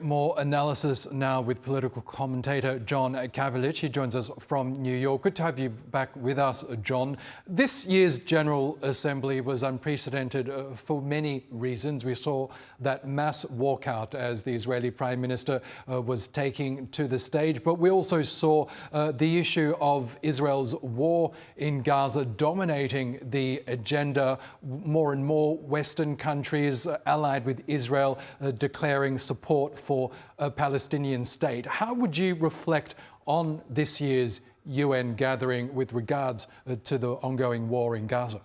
More analysis now with political commentator John Kavulich. He joins us from New York. Good to have you back with us, John. This year's General Assembly was unprecedented for many reasons. We saw that mass walkout as the Israeli Prime Minister was taking to the stage, but we also saw the issue of Israel's war in Gaza dominating the agenda. More and more Western countries allied with Israel declaring support for a Palestinian state. How would you reflect on this year's UN gathering with regards to the ongoing war in Gaza?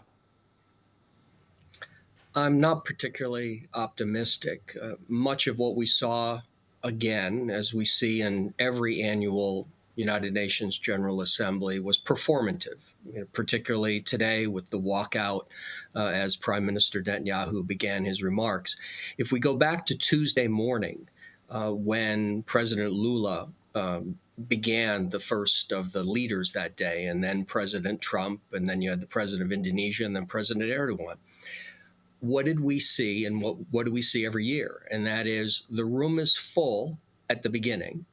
I'm not particularly optimistic. Much of what we saw, again, as we see in every annual United Nations General Assembly, was performative, particularly today with the walkout as Prime Minister Netanyahu began his remarks. If we go back to Tuesday morning, when President Lula began the first of the leaders that day, and then President Trump, and then you had the President of Indonesia, and then President Erdogan. What did we see, and what do we see every year? And that is the room is full at the beginning,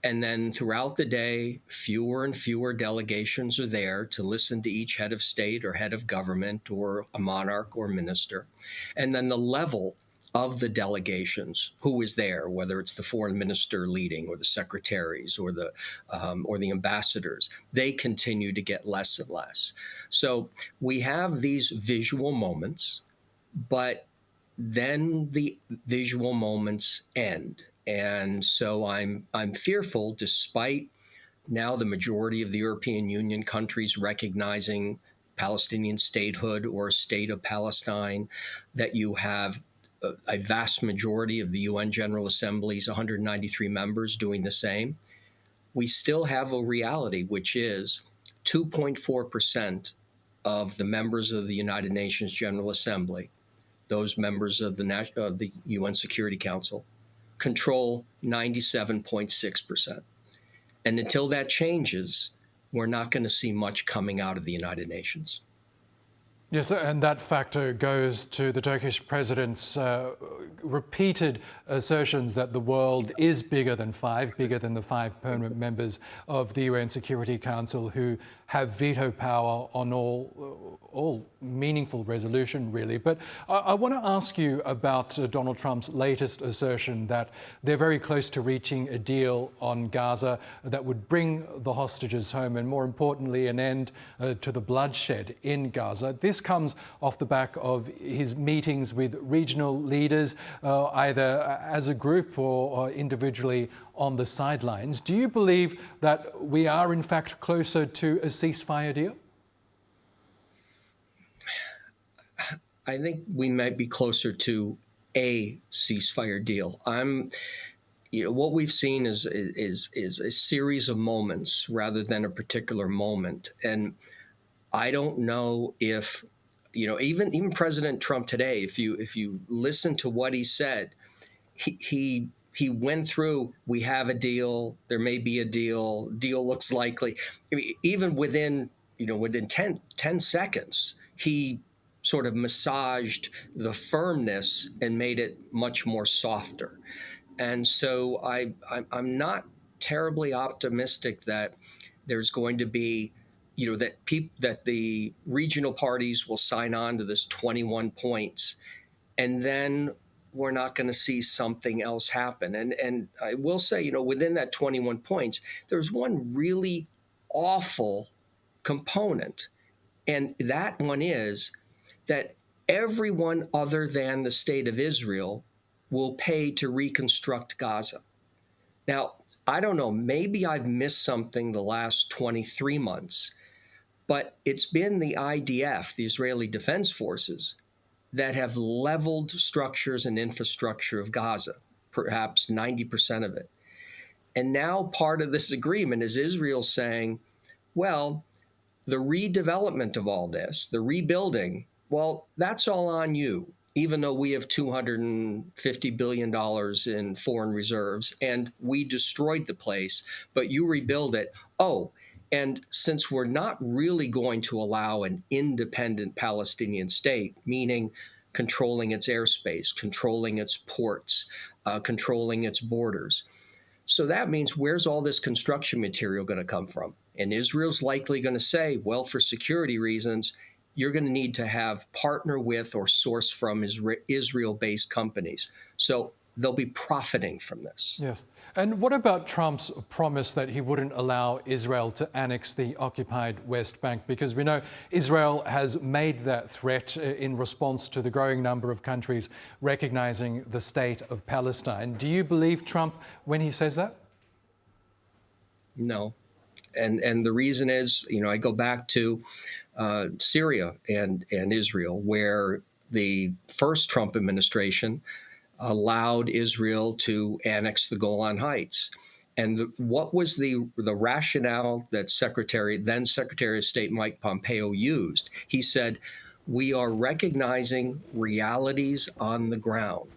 and then throughout the day, fewer and fewer delegations are there to listen to each head of state or head of government or a monarch or minister. And then the level of the delegations, who is there, whether it's the foreign minister leading or the secretaries or the ambassadors, they continue to get less and less. So we have these visual moments, but then the visual moments end. And so I'm fearful, despite now the majority of the European Union countries recognizing Palestinian statehood or a state of Palestine, that you have a vast majority of the UN General Assembly's 193 members doing the same. We still have a reality, which is 2.4% of the members of the United Nations General Assembly, those members of the UN Security Council, control 97.6%. And until that changes, we're not going to see much coming out of the United Nations. Yes, and that factor goes to the Turkish president's repeated assertions that the world is bigger than the five permanent members of the UN Security Council who have veto power on all meaningful resolution, really. But I want to ask you about Donald Trump's latest assertion that they're very close to reaching a deal on Gaza that would bring the hostages home and, more importantly, an end to the bloodshed in Gaza. This comes off the back of his meetings with regional leaders, either as a group or individually on the sidelines. Do you believe that we are, in fact, closer to a ceasefire deal? I think we might be closer to a ceasefire deal. What we've seen is a series of moments rather than a particular moment, and I don't know if even President Trump today, if you listen to what he said, he went through, we have a deal, there may be a deal looks likely. I mean, even within 10 seconds, he sort of massaged the firmness and made it much more softer. And so I'm not terribly optimistic that there's going to be, that the regional parties will sign on to this 21 points, and then we're not going to see something else happen. And I will say, within that 21 points, there's one really awful component. And that one is that everyone other than the state of Israel will pay to reconstruct Gaza. Now, I don't know, maybe I've missed something the last 23 months, but it's been the IDF, the Israeli Defense Forces, that have leveled structures and infrastructure of Gaza, perhaps 90% of it. And now part of this agreement is Israel saying, well, the redevelopment of all this, the rebuilding, well, that's all on you, even though we have $250 billion in foreign reserves and we destroyed the place, but you rebuild it. Oh, and since we're not really going to allow an independent Palestinian state, meaning controlling its airspace, controlling its ports, controlling its borders. So that means where's all this construction material going to come from? And Israel's likely going to say, well, for security reasons, you're going to need to have partner with or source from Israel-based companies. So they'll be profiting from this. Yes. And what about Trump's promise that he wouldn't allow Israel to annex the occupied West Bank? Because we know Israel has made that threat in response to the growing number of countries recognizing the state of Palestine. Do you believe Trump when he says that? No. And the reason is, I go back to Syria and Israel, where the first Trump administration allowed Israel to annex the Golan Heights. And what was the rationale that then Secretary of State Mike Pompeo used? He said, we are recognizing realities on the ground.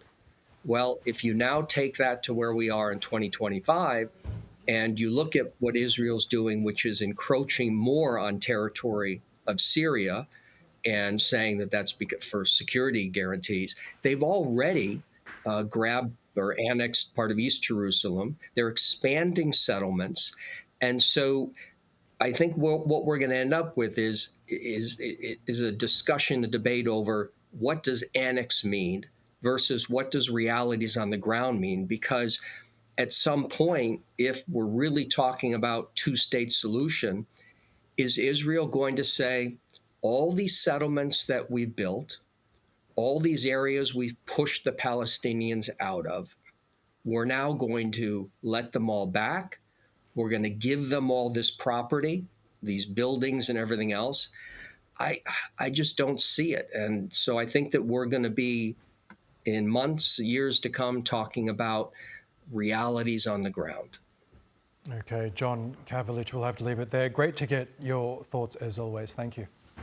Well, if you now take that to where we are in 2025, and you look at what Israel's doing, which is encroaching more on territory of Syria and saying that that's for security guarantees, they've already grabbed or annexed part of East Jerusalem. They're expanding settlements. And so I think what we're going to end up with is a discussion, a debate over what does annex mean versus what does realities on the ground mean, because at some point, if we're really talking about two-state solution, is Israel going to say, all these settlements that we've built, all these areas we've pushed the Palestinians out of, we're now going to let them all back? We're going to give them all this property, these buildings and everything else? I just don't see it. And so I think that we're going to be, in months, years to come, talking about realities on the ground. Okay, John Kavulich, we'll have to leave it there. Great to get your thoughts as always. Thank you.